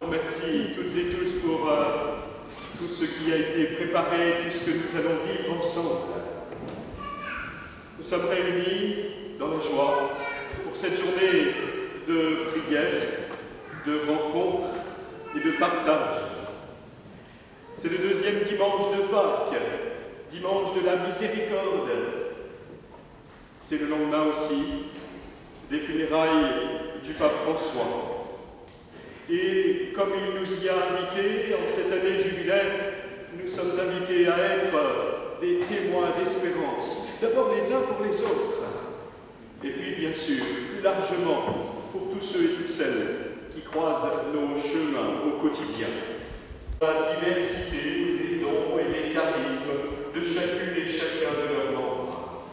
Merci toutes et tous pour tout ce qui a été préparé, tout ce que nous allons vivre ensemble. Nous sommes réunis dans la joie pour cette journée de prière, de rencontre et de partage. C'est le deuxième dimanche de Pâques, dimanche de la miséricorde. C'est le lendemain aussi des funérailles du pape François. Et comme il nous y a invités, en cette année jubilaire, nous sommes invités à être des témoins d'espérance, d'abord les uns pour les autres, et puis bien sûr, plus largement, pour tous ceux et toutes celles qui croisent nos chemins au quotidien. La diversité des dons et des charismes de chacune et chacun de leurs membres.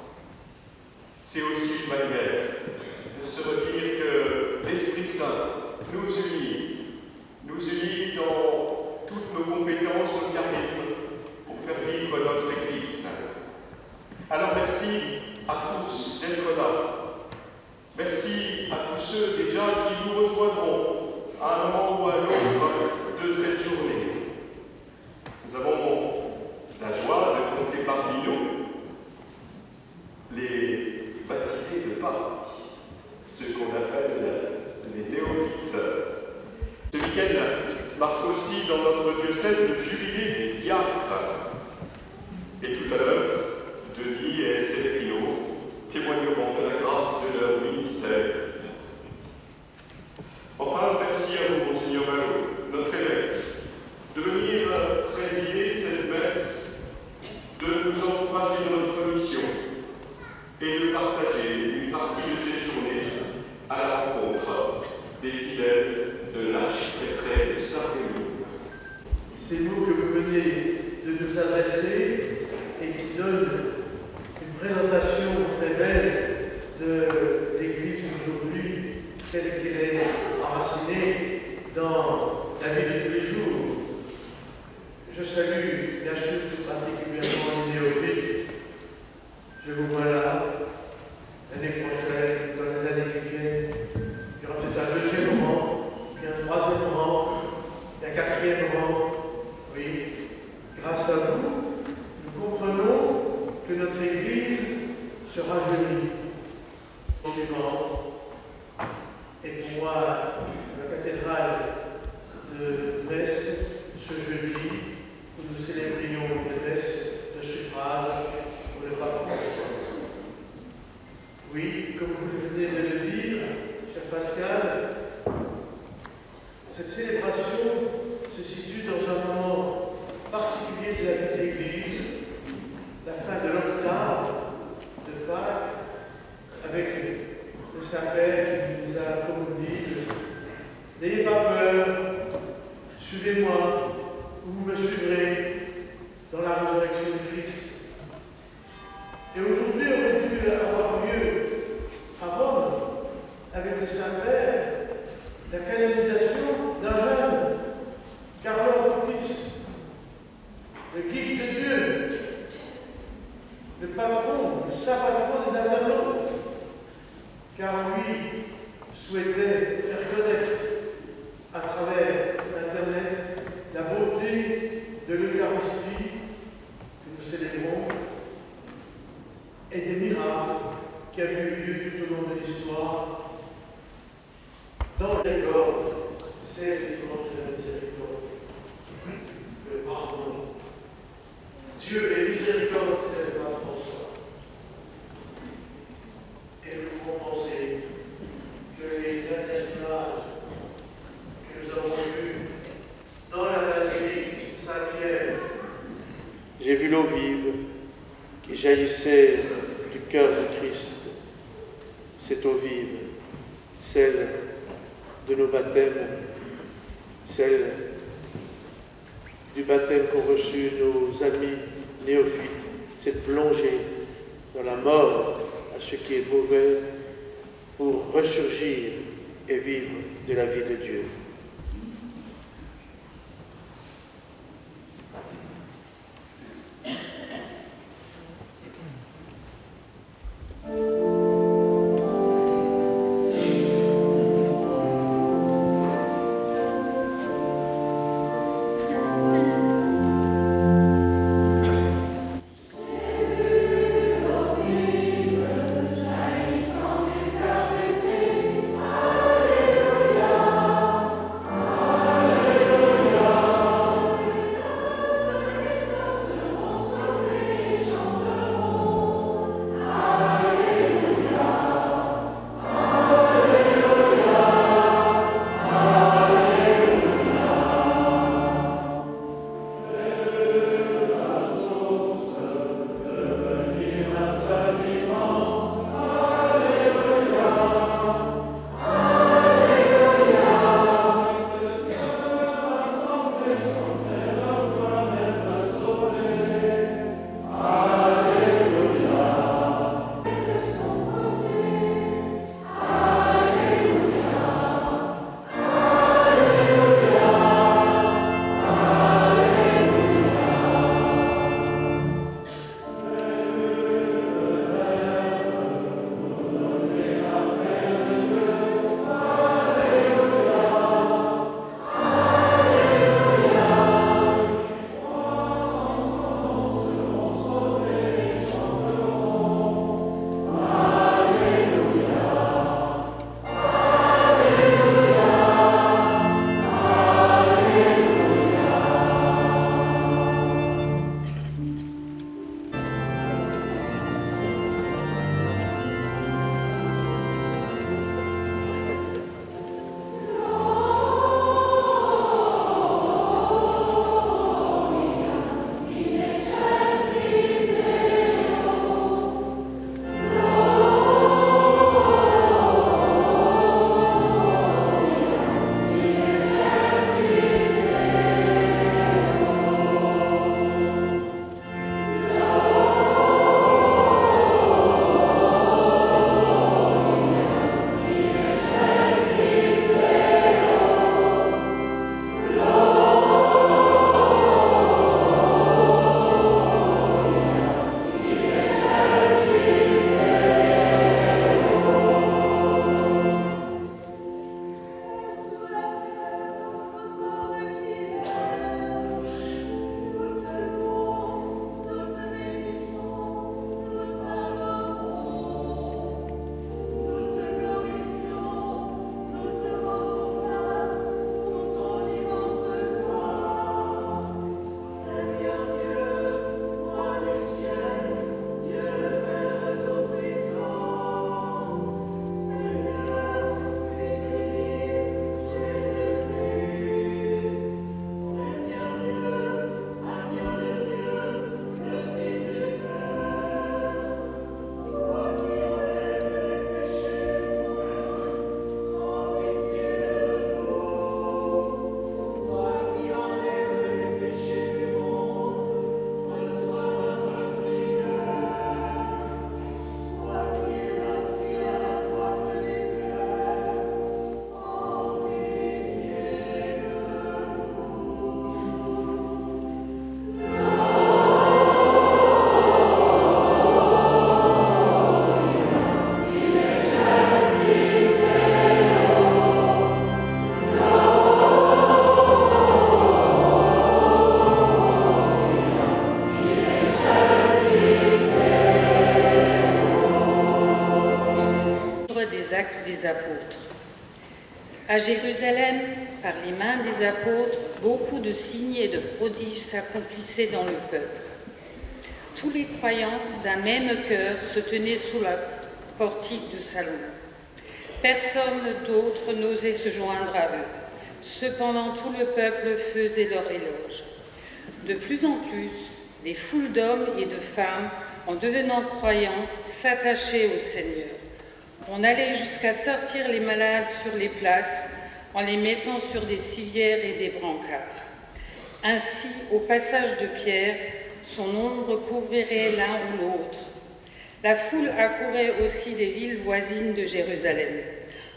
C'est aussi une manière de se redire que l'Esprit Saint nous unit dans toutes nos compétences, nos charismes, pour faire vivre notre Église. Alors merci à tous d'être là. Merci à tous ceux déjà qui nous rejoindront à un moment ou à l'autre de cette journée. Nous avons la joie de compter parmi nous les baptisés de Pâques, ceux qu'on appelle les néophytes. Ce week-end marque aussi dans notre diocèse le jubilé des diacres. Et tout à l'heure, Denis et Célébrino témoigneront de la grâce de leur ministère. Enfin, merci à vous, Monseigneur Malo, notre évêque, de venir présider cette messe, de nous encourager dans notre mission et de partager une partie de cette journée à la rencontre des fidèles de l'archiprêtré de Saint-Rémy. Ces mots que vous venez de nous adresser et qui donnent une présentation très belle de l'Église aujourd'hui, telle qu'elle est enracinée dans la vie de tous les jours. Je salue bien sûr tout particulièrement les néophytes. Je vous vois là, l'année prochaine, dans les années qui viennent, il y aura peut-être un deuxième rang, puis un troisième rang, et un quatrième rang. Oui, grâce à vous, nous comprenons que notre Église se rajeunit. Et pour moi, la cathédrale de Metz, ce jeudi, où nous célébrions les messes de suffrage pour le pape François. Oui, comme vous venez de le dire, cher Pascal, cette célébration se situe dans un moment particulier de la vie de l'Église, la fin de l'octave de Pâques, avec le Saint-Père qui nous a comme dit « N'ayez pas peur, suivez-moi, vous me suivrez dans la résurrection de Christ ». Et aujourd'hui, on aurait dû avoir lieu à Rome, avec le Saint-Père, la canonisation d'un jeune, Carlo Acutis, le guide de Dieu, le patron, le saint patron des internautes, car lui souhaitait faire connaître à travers Internet la beauté de l'Eucharistie que nous célébrons et des miracles qui avaient eu lieu tout au long de l'histoire. Dans les corps, c'est l'étrange de la miséricorde, le pardon. Dieu est miséricorde, c'est le pape François. Et vous comprenez que les dernières images que nous avons vues dans la basilique Saint-Pierre, j'ai vu l'eau vive qui jaillissait du cœur de Christ. Cette eau vive, celle de nos baptêmes, celle du baptême qu'ont reçu nos amis néophytes, cette plongée dans la mort à ce qui est mauvais pour ressurgir et vivre de la vie de Dieu. À Jérusalem, par les mains des apôtres, beaucoup de signes et de prodiges s'accomplissaient dans le peuple. Tous les croyants d'un même cœur se tenaient sous la portique de Salomon. Personne d'autre n'osait se joindre à eux. Cependant, tout le peuple faisait leur éloge. De plus en plus, des foules d'hommes et de femmes, en devenant croyants, s'attachaient au Seigneur. On allait jusqu'à sortir les malades sur les places en les mettant sur des civières et des brancards. Ainsi, au passage de Pierre, son ombre couvrirait l'un ou l'autre. La foule accourait aussi des villes voisines de Jérusalem,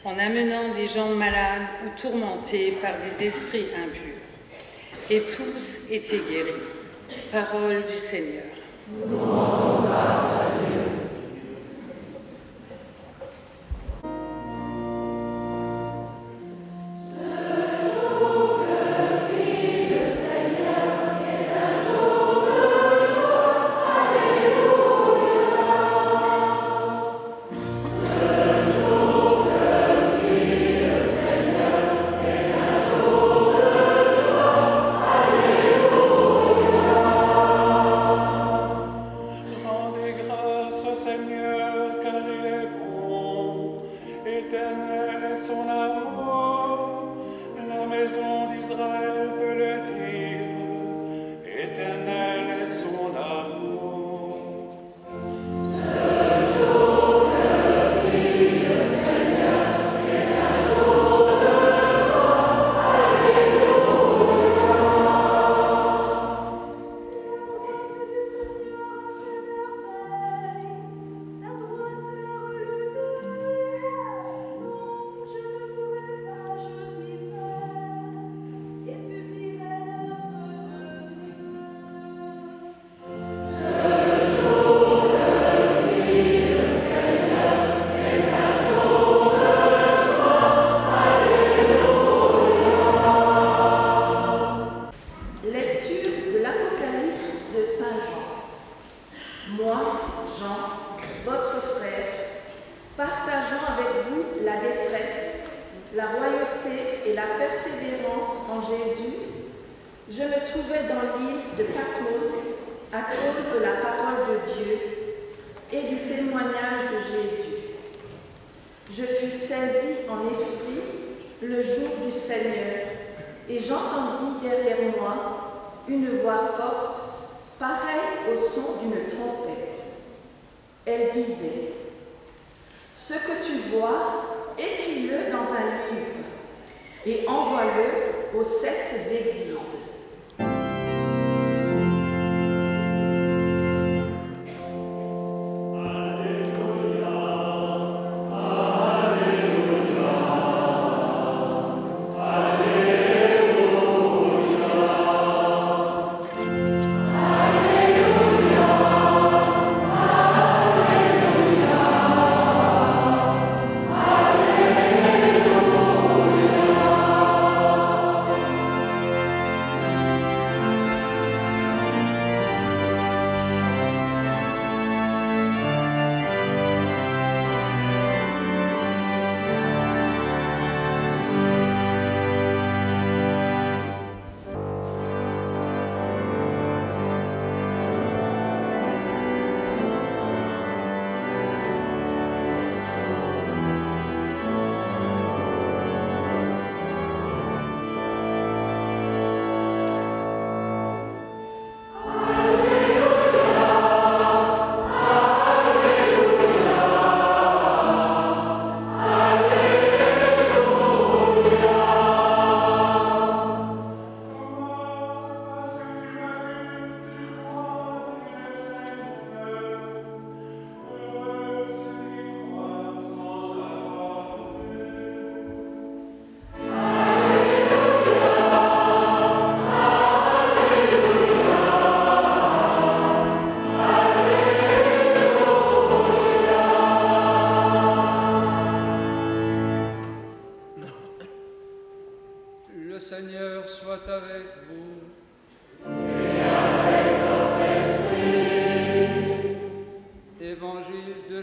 en amenant des gens malades ou tourmentés par des esprits impurs. Et tous étaient guéris. Parole du Seigneur. Nous rendons grâce à Dieu.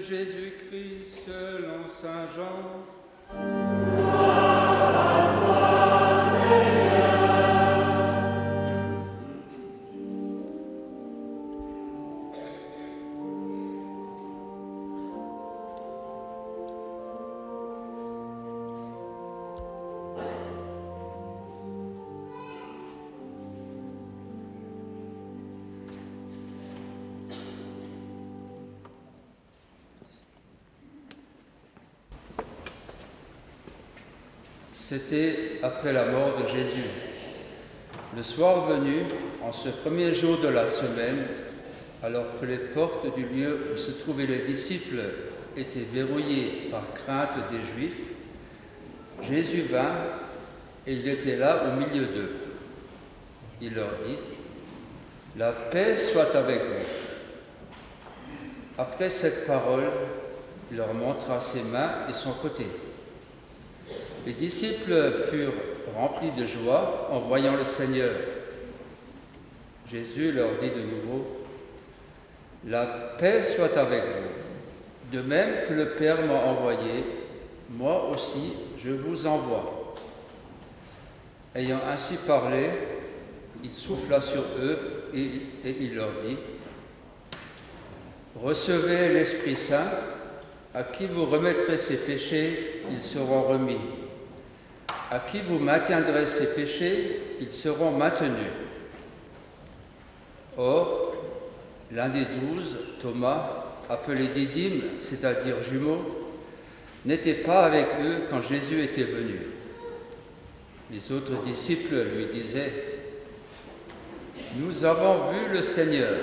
Jésus-Christ selon saint Jean. Gloire C'était après la mort de Jésus. Le soir venu, en ce premier jour de la semaine, alors que les portes du lieu où se trouvaient les disciples étaient verrouillées par crainte des Juifs, Jésus vint et il était là au milieu d'eux. Il leur dit : « La paix soit avec vous. » Après cette parole, il leur montra ses mains et son côté. Les disciples furent remplis de joie en voyant le Seigneur. Jésus leur dit de nouveau : « La paix soit avec vous. De même que le Père m'a envoyé, moi aussi je vous envoie. » Ayant ainsi parlé, il souffla sur eux et il leur dit : « Recevez l'Esprit Saint, à qui vous remettrez ses péchés, ils seront remis. À qui vous maintiendrez ses péchés, ils seront maintenus. » Or, l'un des 12, Thomas, appelé Didyme, c'est-à-dire jumeau, n'était pas avec eux quand Jésus était venu. Les autres disciples lui disaient : « Nous avons vu le Seigneur. »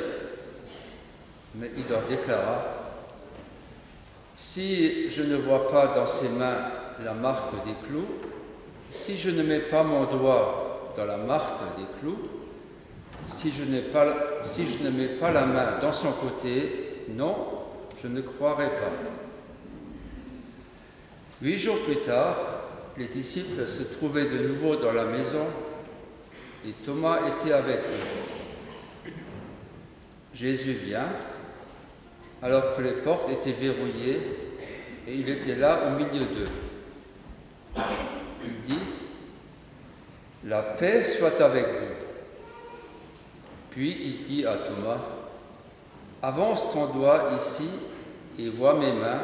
Mais il leur déclara : « Si je ne vois pas dans ses mains la marque des clous, si je ne mets pas mon doigt dans la marque des clous, si je ne mets pas la main dans son côté, non, je ne croirai pas. » 8 jours plus tard, les disciples se trouvaient de nouveau dans la maison et Thomas était avec eux. Jésus vient, alors que les portes étaient verrouillées, et il était là au milieu d'eux. Il dit : « La paix soit avec vous. » Puis il dit à Thomas : « Avance ton doigt ici et vois mes mains.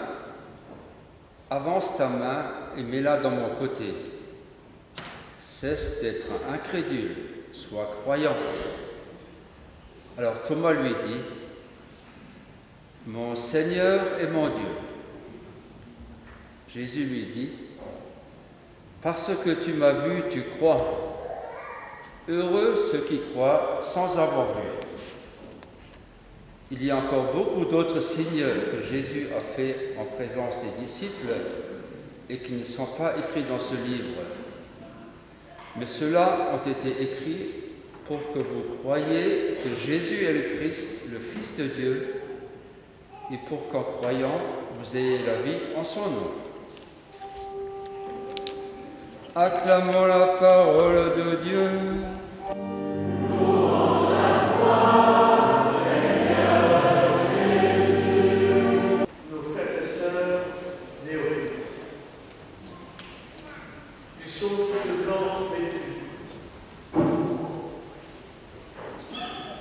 Avance ta main et mets-la dans mon côté. Cesse d'être incrédule, sois croyant. » Alors Thomas lui dit : « Mon Seigneur et mon Dieu. » Jésus lui dit : « Parce que tu m'as vu, tu crois. Heureux ceux qui croient sans avoir vu. » Il y a encore beaucoup d'autres signes que Jésus a faits en présence des disciples et qui ne sont pas écrits dans ce livre. Mais ceux-là ont été écrits pour que vous croyiez que Jésus est le Christ, le Fils de Dieu, et pour qu'en croyant, vous ayez la vie en son nom. Acclamons la parole de Dieu. Louange à toi, Seigneur Jésus. Nos frères et sœurs néophytes, ils sont de blanc vêtus.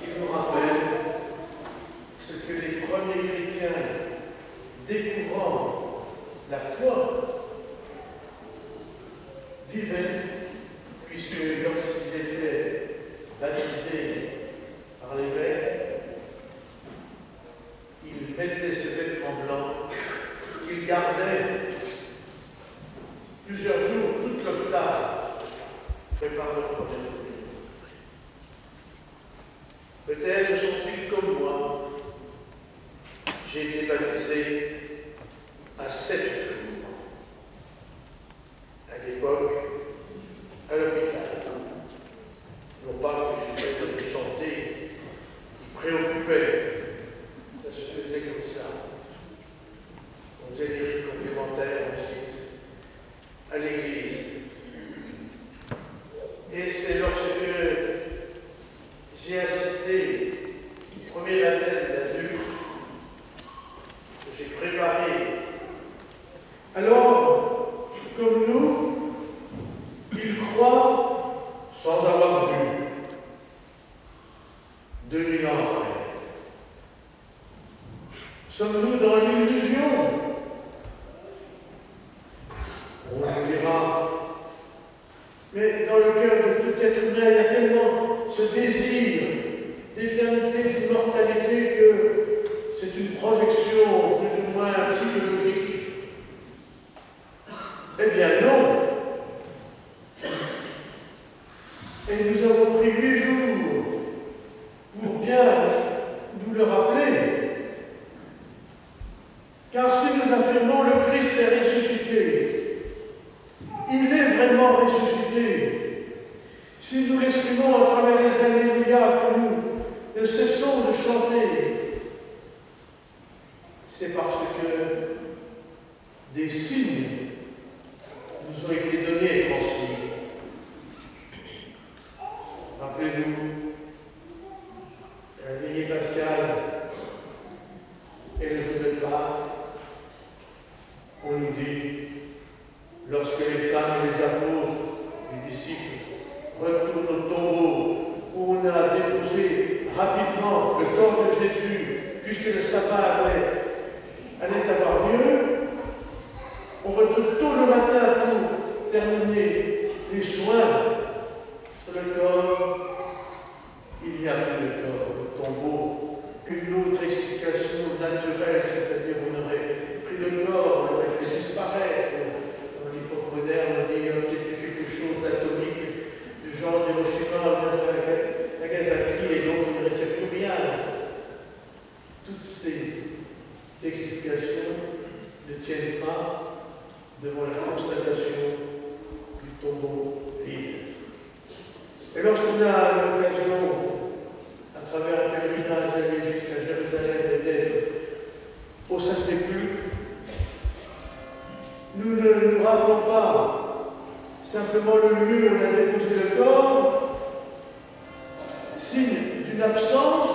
Ils nous rappellent ce que les premiers chrétiens, découvrant la foi, vivaient, puisque lorsqu'ils étaient baptisés par l'évêque, ils mettaient ce vêtement blanc qu'ils gardaient plusieurs jours, toute l'octave, préparant leur première communion. Peut-être sont-ils comme moi. J'ai été baptisé à 7 jours. À l'époque, à l'hôpital. Non pas que j'ai une de santé qui préoccupait. Ça se faisait comme ça. On faisait des rites complémentaires ensuite à l'église. Et c'est lorsque j'ai assisté au premier baptême d'adulte que j'ai préparé. Alors, comme nous, ils croient sans avoir vu. 2000 ans après. Sommes-nous dans l'illusion? On vous dira. Mais dans le cœur de tout être humain, il y a tellement ce désir d'éternité, d'immortalité que c'est une projection plus ou moins psychologique. Eh bien non. Et nous avons pris 8 jours pour bien nous le rappeler. Car si nous affirmons le Christ est ressuscité, il est vraiment ressuscité. Si nous l'exprimons à travers les alléluia que nous ne cessons de chanter, c'est parce que des signes nous ont été donnés et transmis. Rappelez-vous, la veillée pascale et le jour de Pâques, on nous dit, lorsque les femmes et les apôtres, les disciples, retournent au tombeau où on a déposé rapidement le corps de Jésus, puisque le sabbat allait avoir lieu, on retourne tôt le matin pour terminer les soins sur le corps. Il n'y a plus de corps, le tombeau. Une autre explication naturelle, c'est-à-dire on aurait pris le corps, on l'aurait fait disparaître. Dans l'époque moderne, on dit peut-être quelque chose d'atomique, du genre d'Hiroshima, Nagasaki, et donc il ne restait plus rien. Toutes ces explications ne tiennent pas devant la constatation du tombeau vide. Et lorsqu'on a l'occasion, à travers un pèlerinage, d'aller jusqu'à Jérusalem et d'être au Saint-Sépulcre, nous ne nous rappelons pas simplement le lieu où on a déposé le corps, signe d'une absence.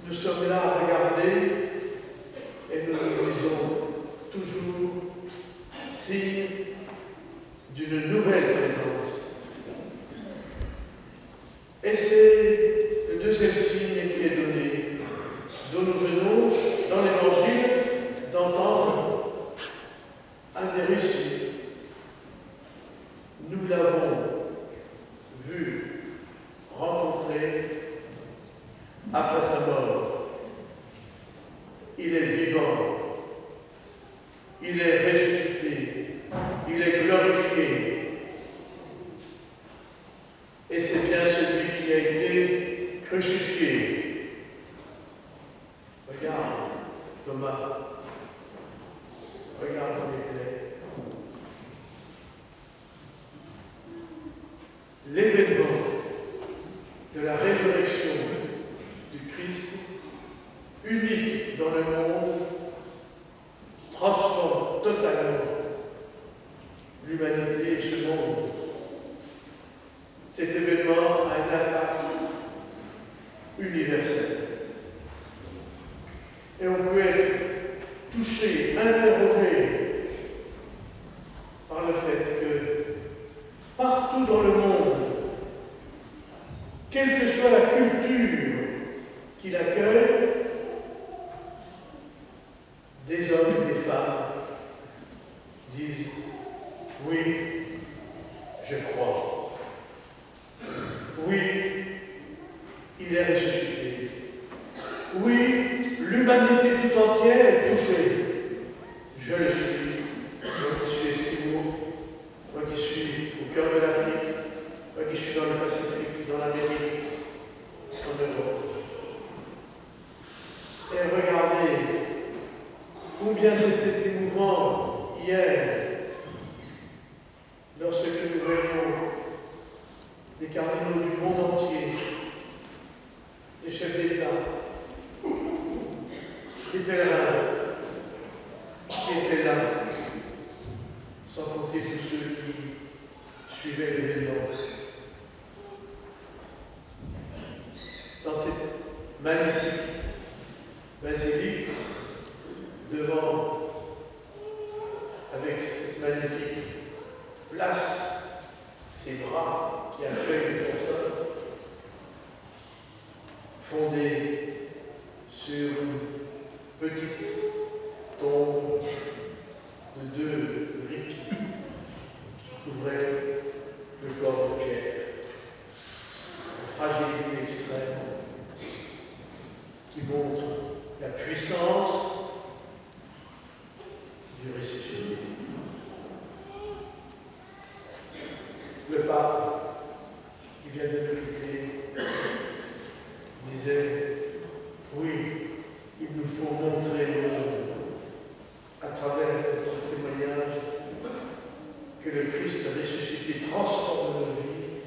Nous sommes là à regarder et nous nous disons toujours signe d'une nouvelle présence. Et c'est le deuxième signe qui est donné, dont nous venons dans l'Évangile d'entendre un des récits. Nous l'avons vu, rencontré après sa mort. Il est vivant, il est ressuscité, il est glorifié. Et c'est bien celui qui a été crucifié. Regarde, Thomas. Regarde dans les plaies. L'événement de la résurrection du Christ, unique dans le monde, transforme totalement l'humanité et ce monde. Cet événement a un impact universel. Et on peut être touché, interrogé par le fait que partout dans le monde, quelle que soit la culture qui l'accueille, des hommes et des femmes disent « Oui, je crois. Oui, il est ressuscité. Oui, l'humanité tout entière est touchée. Je le suis. Moi qui suis esquimau, moi qui suis au cœur de l'Afrique, moi qui suis dans le Pacifique, dans l'Amérique, en Europe. Et regardez combien c'était émouvant hier, lorsque nous voyons des cardinaux du monde entier, des chefs d'État, des pèlerins qui étaient là, sans compter tous ceux qui suivaient l'événement. Dans cette magnifique basilique, devant, avec cette magnifique place, ces bras qui accueillent les personnes, fondés sur une petite tombe de 2 briques qui couvraient le corps de Pierre. Une fragilité extrême qui montre la puissance du ressuscité. Le pape vient de nous quitter, disait, oui, il nous faut montrer au monde, à travers notre témoignage, que le Christ ressuscité transforme nos vies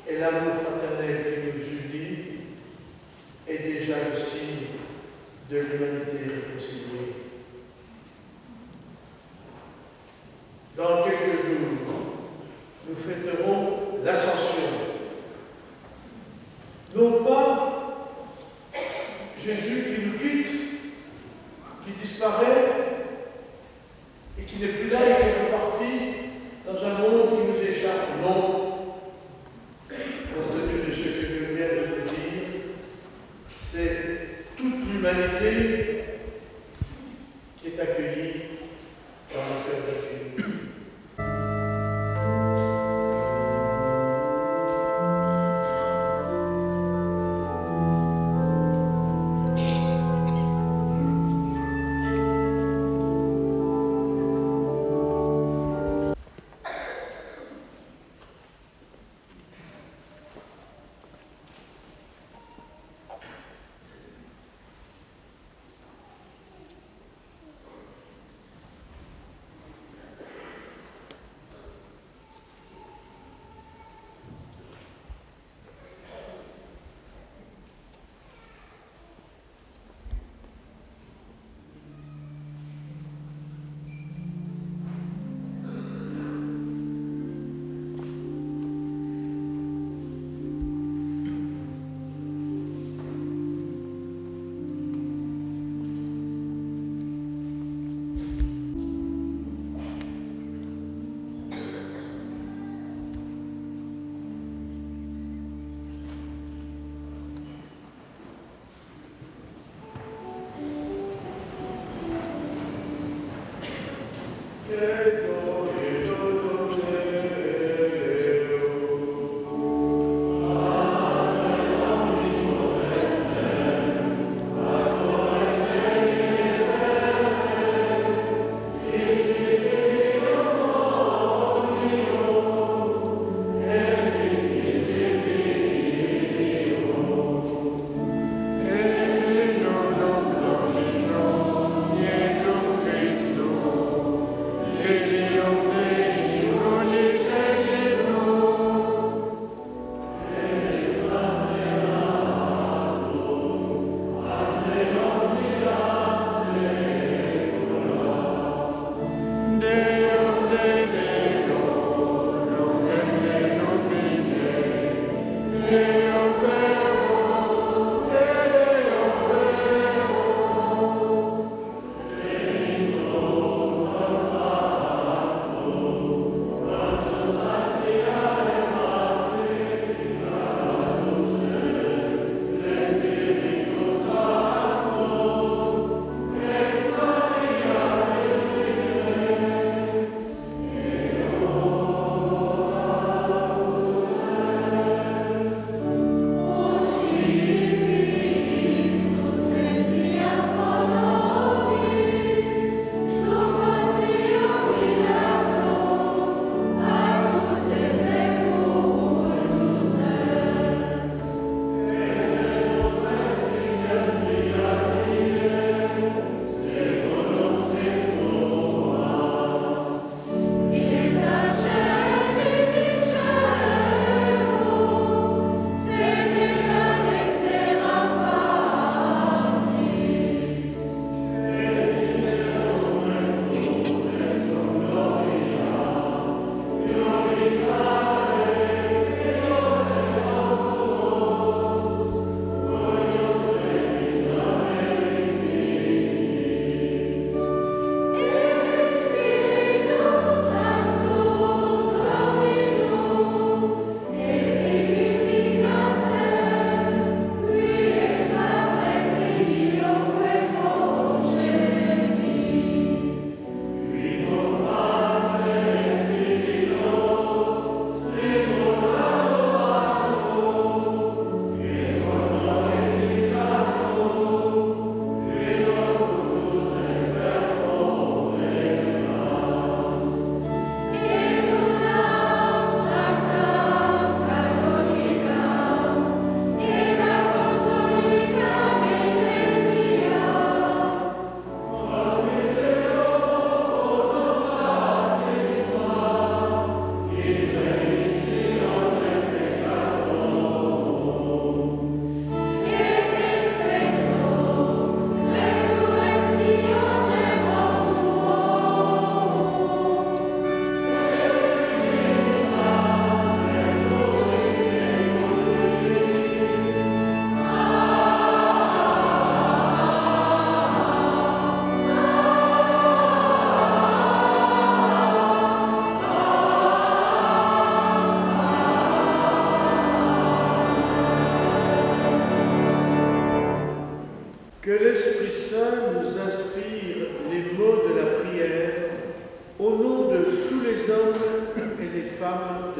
et l'amour fraternel qui nous unit est déjà le signe de l'humanité réconciliée. Dans quelques jours, nous fêterons l'Ascension. Non pas Jésus qui nous quitte, qui disparaît et qui n'est plus là et qui est reparti dans un monde qui nous échappe. Non. On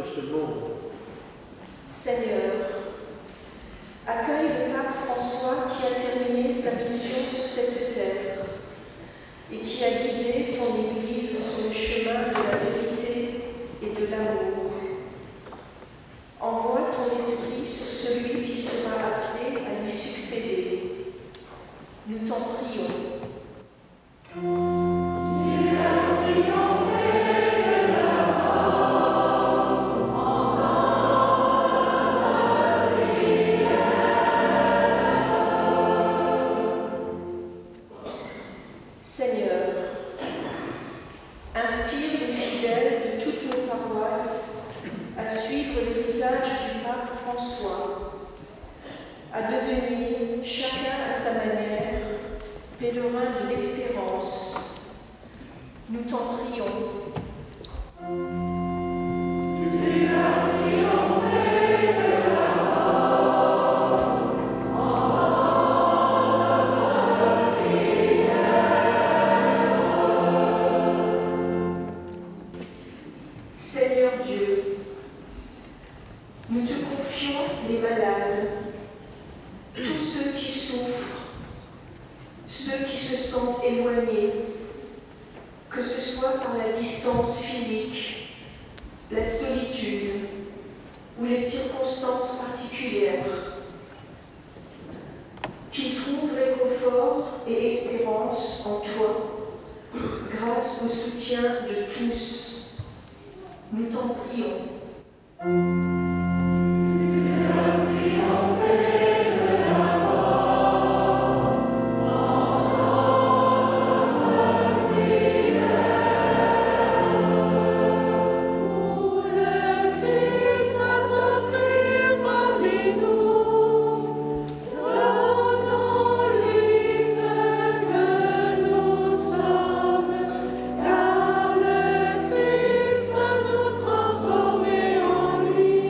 de ce monde. Seigneur, accueille le pape François qui a terminé sa mission sur cette terre et qui a guidé ton Église sur le chemin de la vérité et de l'amour. Envoie ton esprit sur celui qui sera appelé à lui succéder. Nous t'en prions. Seigneur, inspire les fidèles de toutes nos paroisses à suivre l'héritage du pape François, à devenir, chacun à sa manière, pèlerins de l'espérance. Nous t'en prions. Seigneur Dieu, nous te confions les malades, tous ceux qui souffrent, ceux qui se sentent éloignés, que ce soit par la distance physique, la solitude ou les circonstances particulières, qu'ils trouvent réconfort et espérance en toi, grâce au soutien de tous. Nous t'en prions. Car le Christ va nous transformer en lui.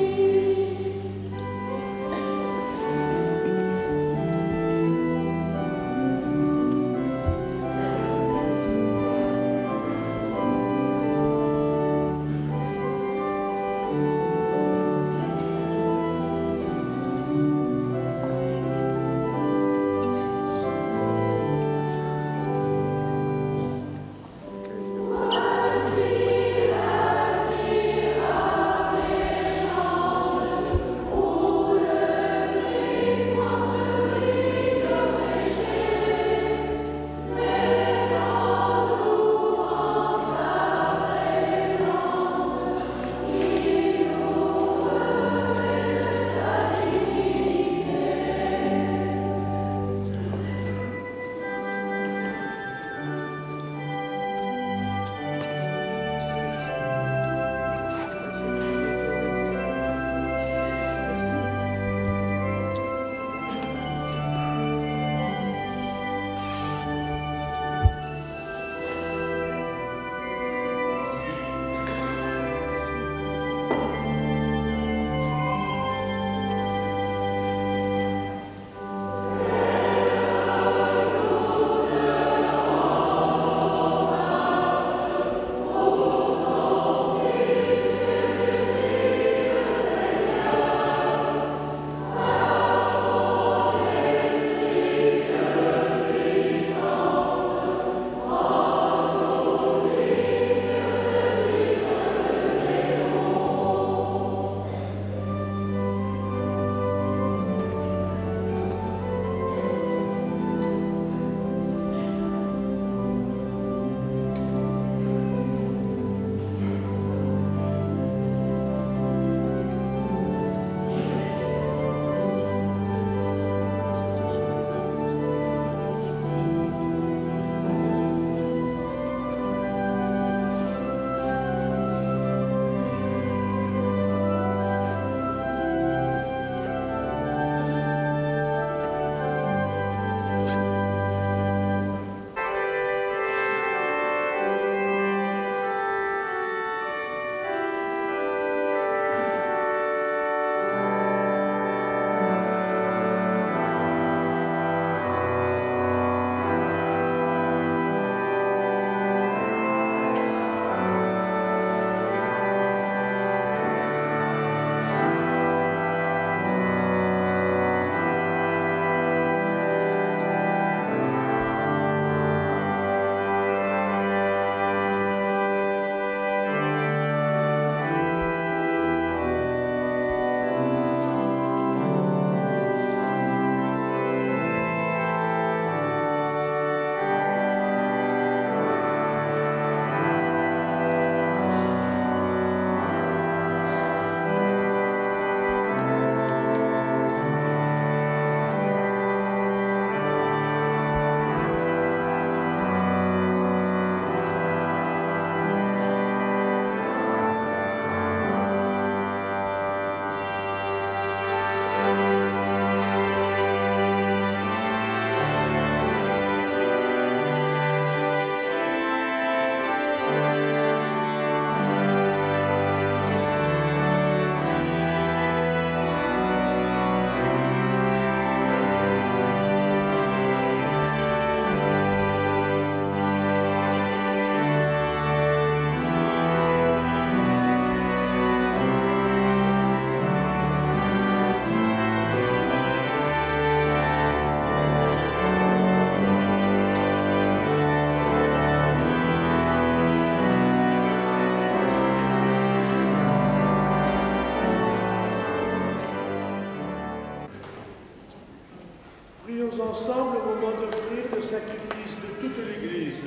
ensemble au moment d'offrir le sacrifice de toute l'Église.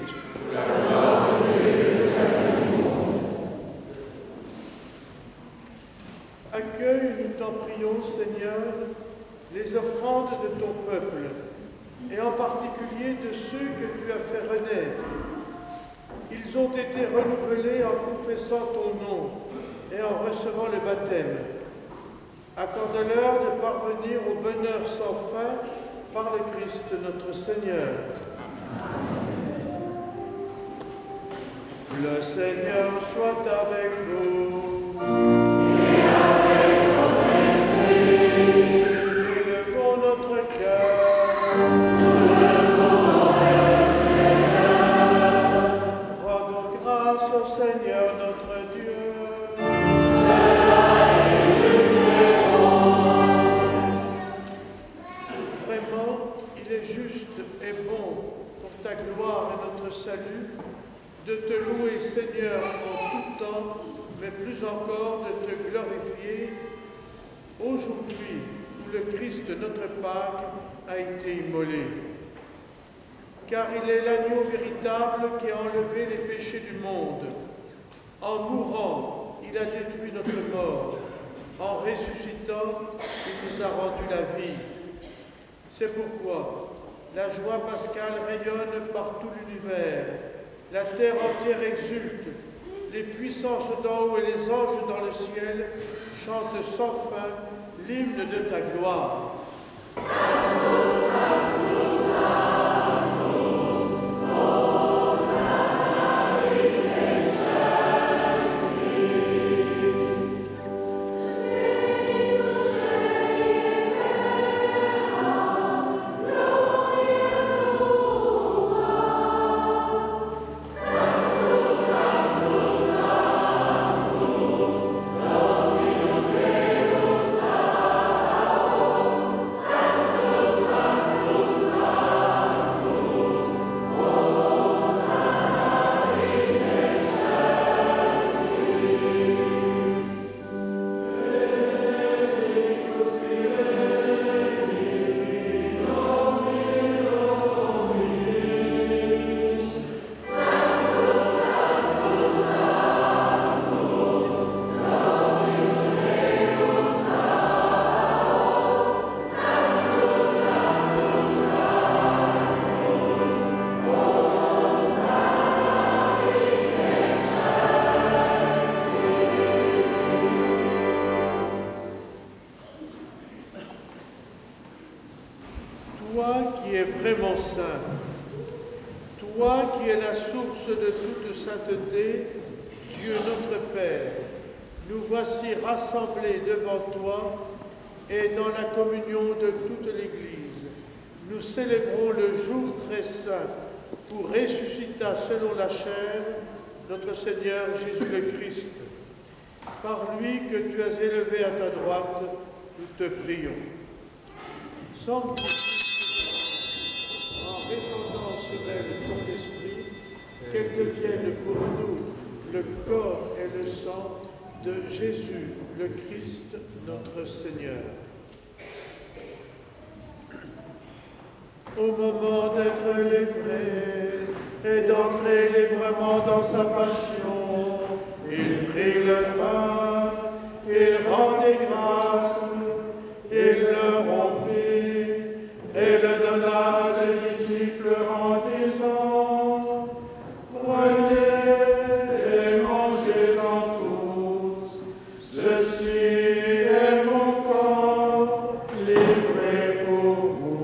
Accueille, nous t'en prions, Seigneur, les offrandes de ton peuple, et en particulier de ceux que tu as fait renaître. Ils ont été renouvelés en confessant ton nom et en recevant le baptême. Accorde-leur de parvenir au bonheur sans fin par le Christ notre Seigneur. Le Seigneur soit avec vous. Et avec votre esprit. Élevons notre cœur. Nous levons vers le Seigneur. Rendons grâce au Seigneur notre Dieu. Cela est juste et bon. Vraiment, il est juste et bon pour ta gloire et notre salut de te louer, Seigneur, en tout temps, mais plus encore de te glorifier aujourd'hui où le Christ, notre Pâque, a été immolé. Car il est l'agneau véritable qui a enlevé les péchés du monde. En mourant, il a détruit notre mort. En ressuscitant, il nous a rendu la vie. C'est pourquoi la joie pascale rayonne par tout l'univers. La terre entière exulte, les puissances d'en haut et les anges dans le ciel chantent sans fin l'hymne de ta gloire. Sanctus, Sanctus, Sanctus, Hosanna in excelsis. Toi qui es vraiment saint, toi qui es la source de toute sainteté, Dieu notre Père, nous voici rassemblés devant toi et dans la communion de toute l'Église. Nous célébrons le jour très saint où ressuscita selon la chair notre Seigneur Jésus le Christ. Par lui que tu as élevé à ta droite, nous te prions. Sanctifie en répandant sur elle ton esprit, qu'elle devienne pour nous le corps et le sang de Jésus, le Christ, notre Seigneur. Au moment d'être livré et d'entrer librement dans sa passion, il prit le pain, il rendit grâce, il le rompit et le donna à ses disciples en disant: prenez et mangez-en tous, ceci est mon corps livré pour vous.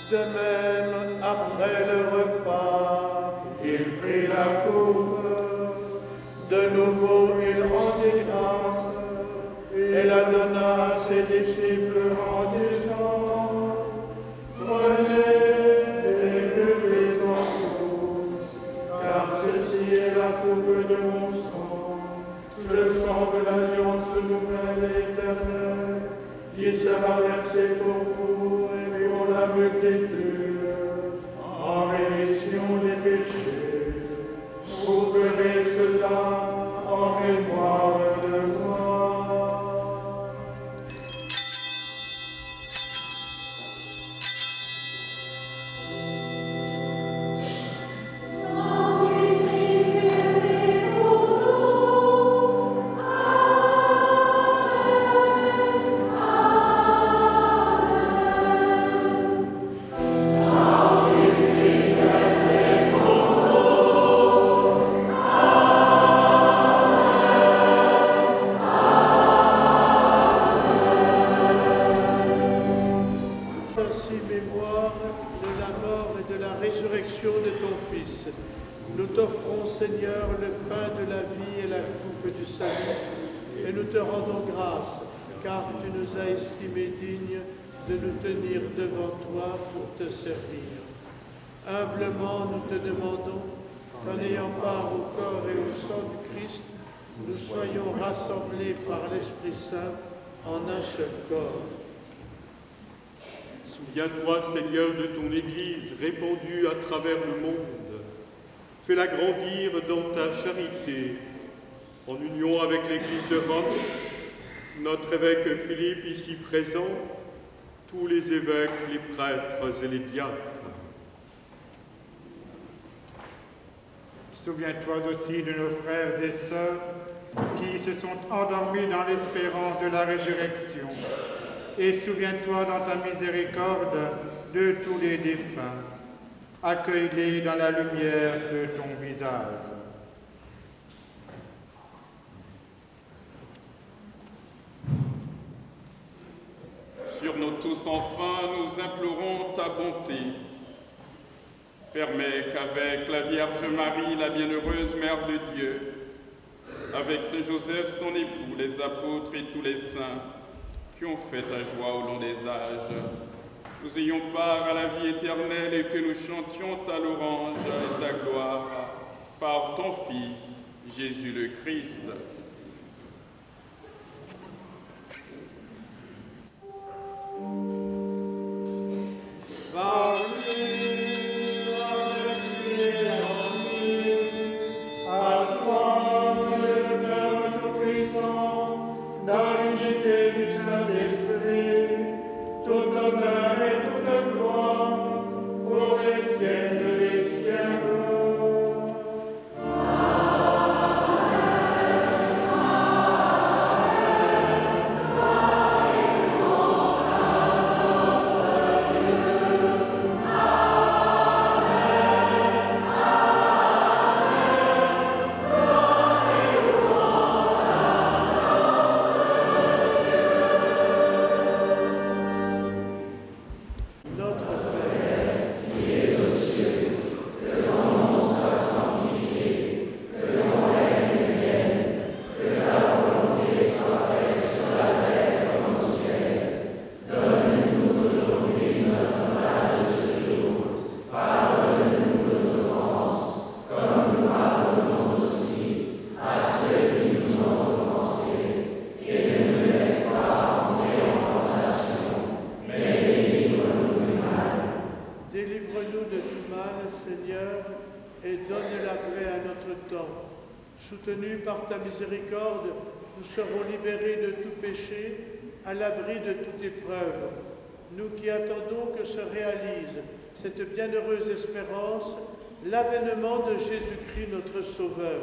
De même, après le repas, il prit la coupe. De nouveau, il rendit grâce et la donna à ses disciples en disant: Prenez et buvez-en tous, car ceci est la coupe de mon sang, le sang de l'alliance nouvelle et éternelle, qui sera versé pour vous et pour la multitude, en rémission des péchés. Vous ferez cela en mémoire de moi. Nous t'offrons, Seigneur, le pain de la vie et la coupe du salut, et nous te rendons grâce, car tu nous as estimés dignes de nous tenir devant toi pour te servir. Humblement, nous te demandons qu'en ayant part au corps et au sang du Christ, nous soyons rassemblés par l'Esprit Saint en un seul corps. Souviens-toi, Seigneur, de ton Église répandue à travers le monde. Fais-la grandir dans ta charité, en union avec l'Église de Rome, notre évêque Philippe ici présent, tous les évêques, les prêtres et les diacres. Souviens-toi aussi de nos frères et sœurs qui se sont endormis dans l'espérance de la résurrection. Et souviens-toi dans ta miséricorde de tous les défunts. Accueille-les dans la lumière de ton visage. Sur nous tous enfin, nous implorons ta bonté. Permets qu'avec la Vierge Marie, la bienheureuse Mère de Dieu, avec Saint Joseph, son époux, les apôtres et tous les saints qui ont fait ta joie au long des âges, nous ayons part à la vie éternelle et que nous chantions ta louange et ta gloire par ton Fils, Jésus le Christ. Soutenus par ta miséricorde, nous serons libérés de tout péché, à l'abri de toute épreuve. Nous qui attendons que se réalise cette bienheureuse espérance, l'avènement de Jésus-Christ notre Sauveur.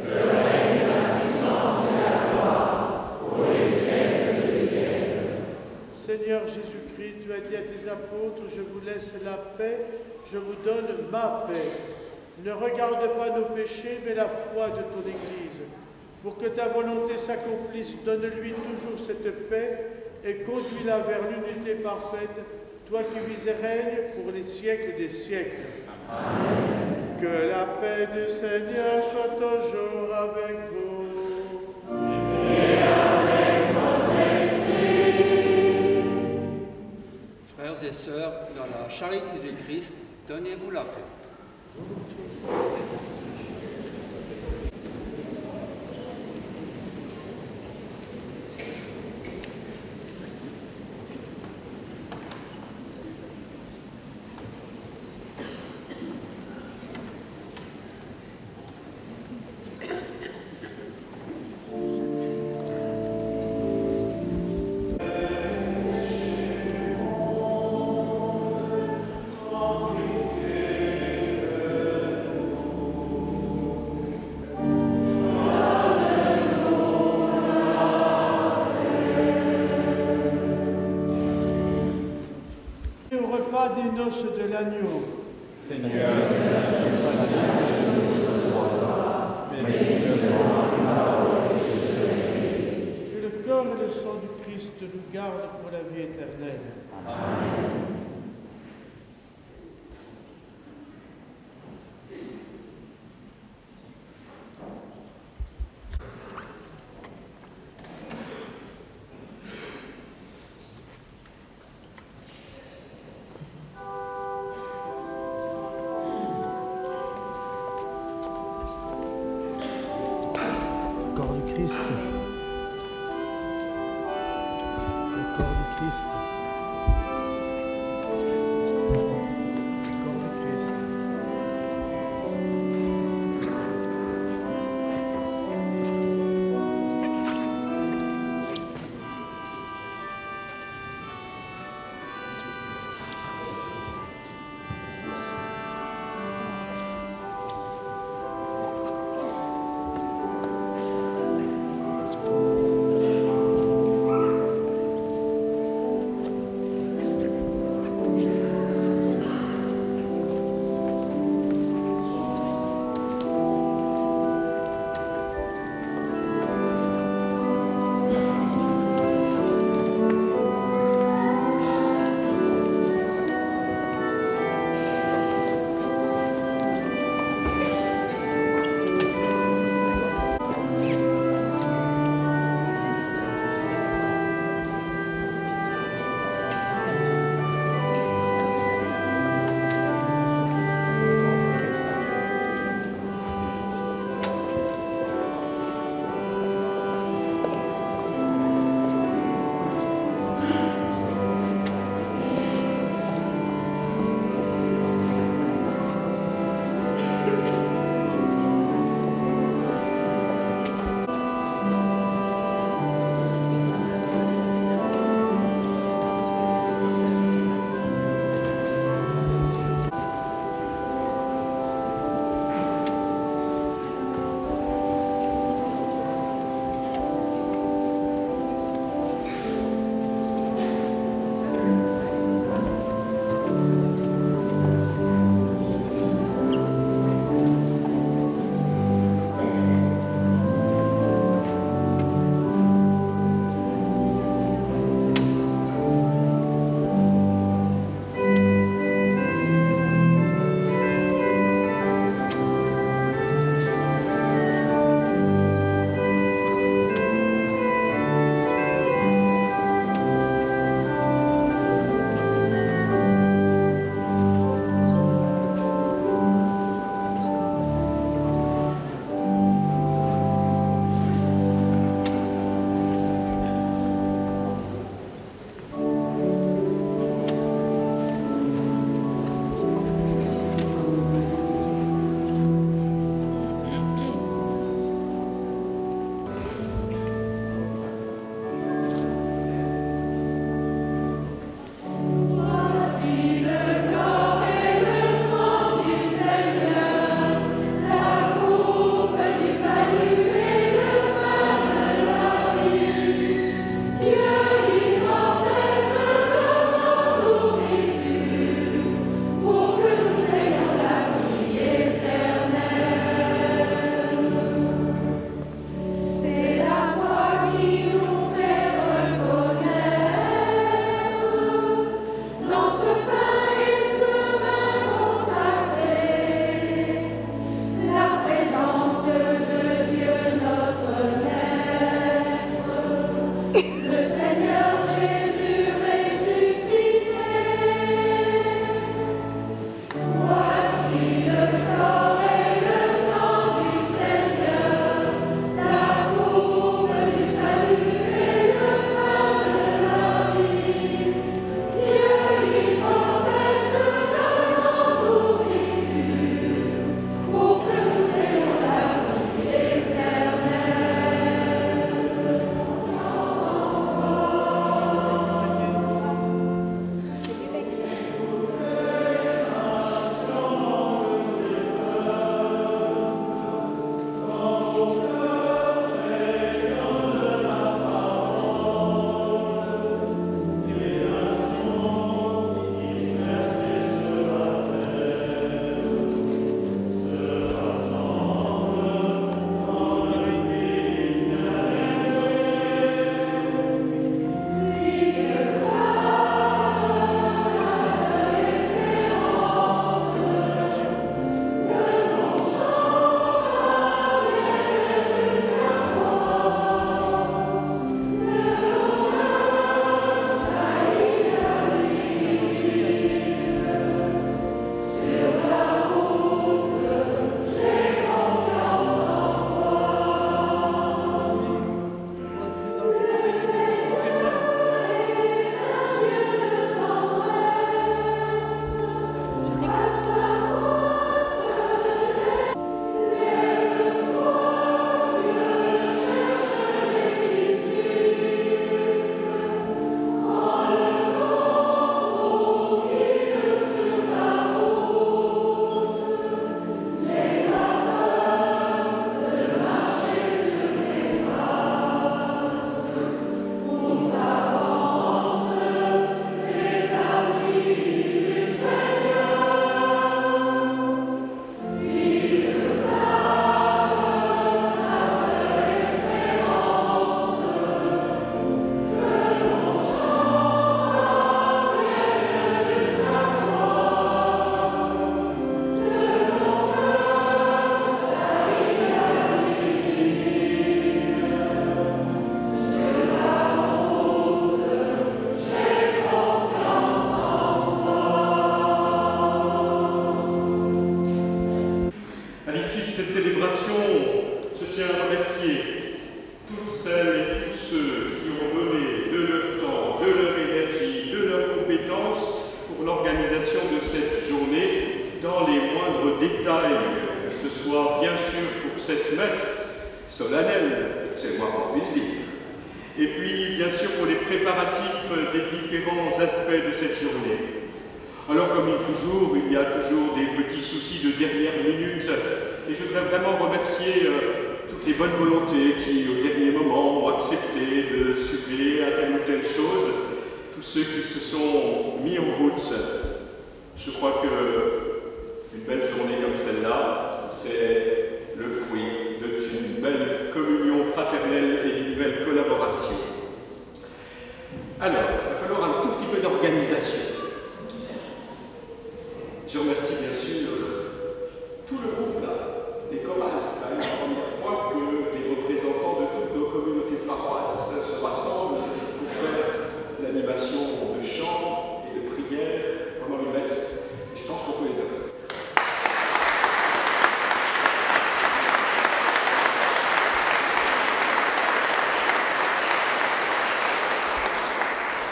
Le règne, la puissance et la gloire pour les siècles des siècles. Seigneur Jésus-Christ, tu as dit à tes apôtres, je vous laisse la paix, je vous donne ma paix. Ne regarde pas nos péchés, mais la foi de ton Église. Pour que ta volonté s'accomplisse, donne-lui toujours cette paix et conduis-la vers l'unité parfaite, toi qui vis et règnes pour les siècles des siècles. Amen. Que la paix du Seigneur soit toujours avec vous. Et avec votre esprit. Frères et sœurs, dans la charité du Christ, donnez-vous la paix. Au repas des noces de l'agneau. Seigneur, Que le corps et le sang du Christ nous gardent pour la vie éternelle. Amen. Corps du Christ. Le corps du Christ. Le corps du Christ. moindre détail, ce soir, bien sûr, pour cette messe solennelle, c'est le moins qu'on puisse dire. Et puis, bien sûr, pour les préparatifs des différents aspects de cette journée. Alors, comme toujours, il y a toujours des petits soucis de dernière minute, et je voudrais vraiment remercier toutes les bonnes volontés qui, au dernier moment, ont accepté de suppléer à telle ou telle chose, tous ceux qui se sont mis en route. Je crois qu'une belle journée comme celle-là, c'est le fruit d'une belle communion fraternelle et d'une belle collaboration. Alors, il va falloir un tout petit peu d'organisation. Je remercie bien sûr tout le groupe là, les chorales. C'est quand même la première fois que les représentants de toutes nos communautés de paroisse se rassemblent pour faire l'animation de chant et de prière pendant les messes. Je pense qu'on peut les applaudir.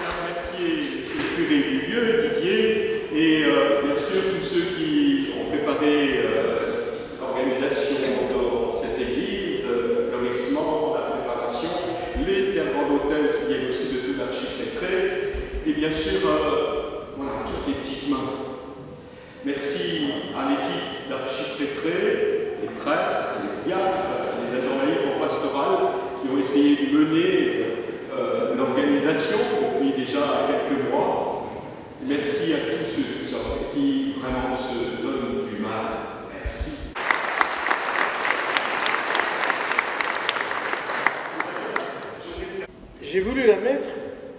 Je remercie M. le curé du lieu, Didier, et bien sûr tous ceux qui ont préparé l'organisation dans cette église, le fleurissement, la préparation, les servants d'hôtel qui viennent aussi de tout l'archiprêtré, et bien sûr voilà, toutes les petites mains. Merci à l'équipe d'archiprêtré, les prêtres, les diacres, les agents laïcs en pastoral qui ont essayé de mener l'organisation depuis déjà quelques mois. Merci à tous ceux qui vraiment se donnent du mal. Merci. J'ai voulu la mettre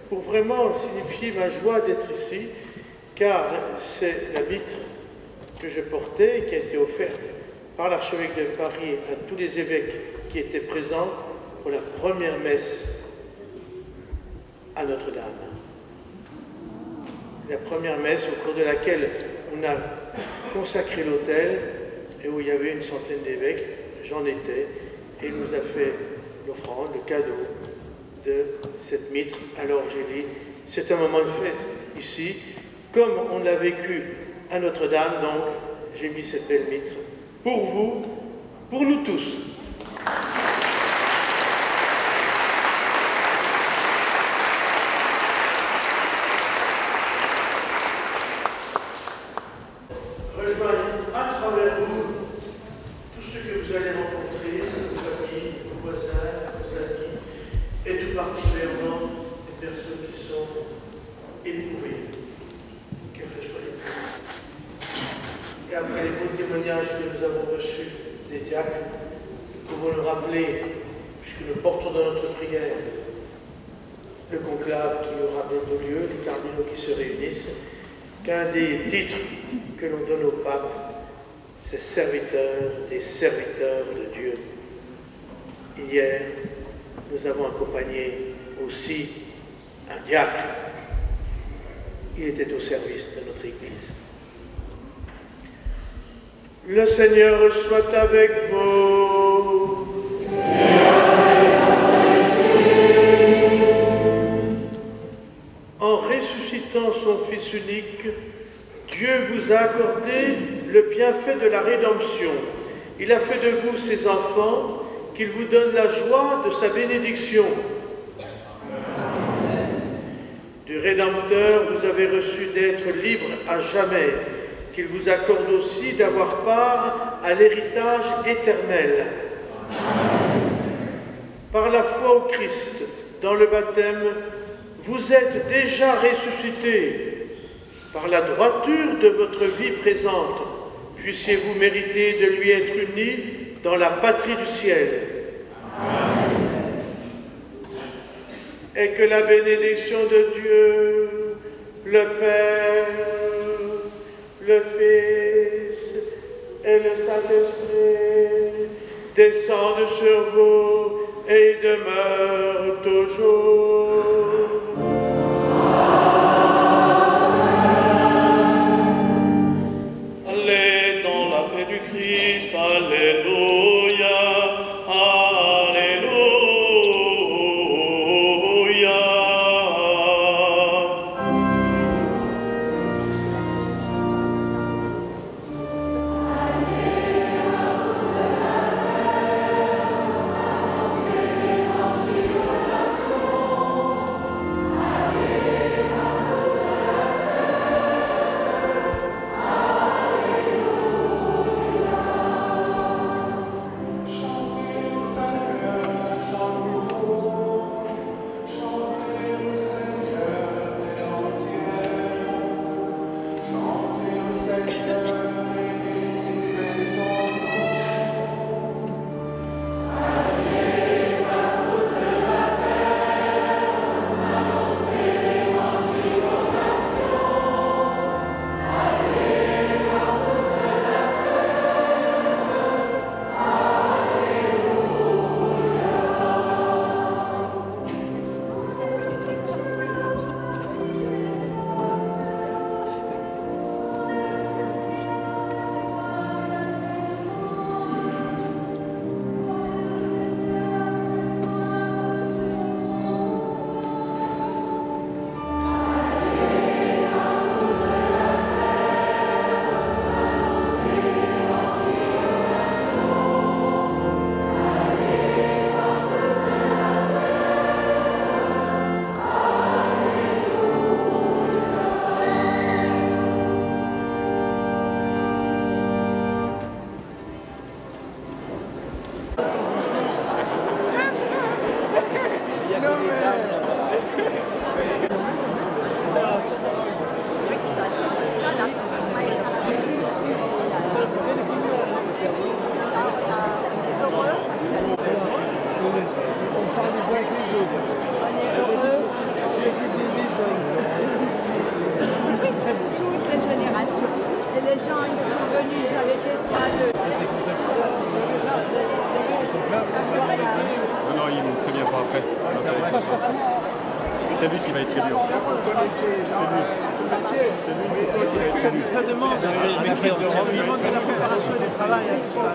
pour vraiment signifier ma joie d'être ici, car c'est la mitre que je portais et qui a été offerte par l'archevêque de Paris à tous les évêques qui étaient présents pour la première messe à Notre-Dame. La première messe au cours de laquelle on a consacré l'autel et où il y avait une centaine d'évêques, j'en étais, et il nous a fait l'offrande, le cadeau de cette mitre. Alors j'ai dit, c'est un moment de fête ici, comme on l'a vécu à Notre-Dame, donc j'ai mis cette belle mitre pour vous, pour nous tous. Qu'un des titres que l'on donne au pape, c'est serviteur des serviteurs de Dieu. Hier, nous avons accompagné aussi un diacre. Il était au service de notre Église. Le Seigneur soit avec vous. En ressuscitant son Fils unique, Dieu vous a accordé le bienfait de la rédemption. Il a fait de vous ses enfants, qu'il vous donne la joie de sa bénédiction. Du Rédempteur, vous avez reçu d'être libre à jamais, qu'il vous accorde aussi d'avoir part à l'héritage éternel. Par la foi au Christ, dans le baptême, vous êtes déjà ressuscités. Par la droiture de votre vie présente, puissiez-vous mériter de lui être unis dans la patrie du ciel. Amen. Et que la bénédiction de Dieu, le Père, le Fils et le Saint-Esprit descendent sur vous et demeurent toujours. Allez dans la paix du Christ, alléluia, alléluia. Alléluia. c'est lui qui va être élu. En fait. C'est lui. Ça demande de la préparation et du travail, hein, tout ça.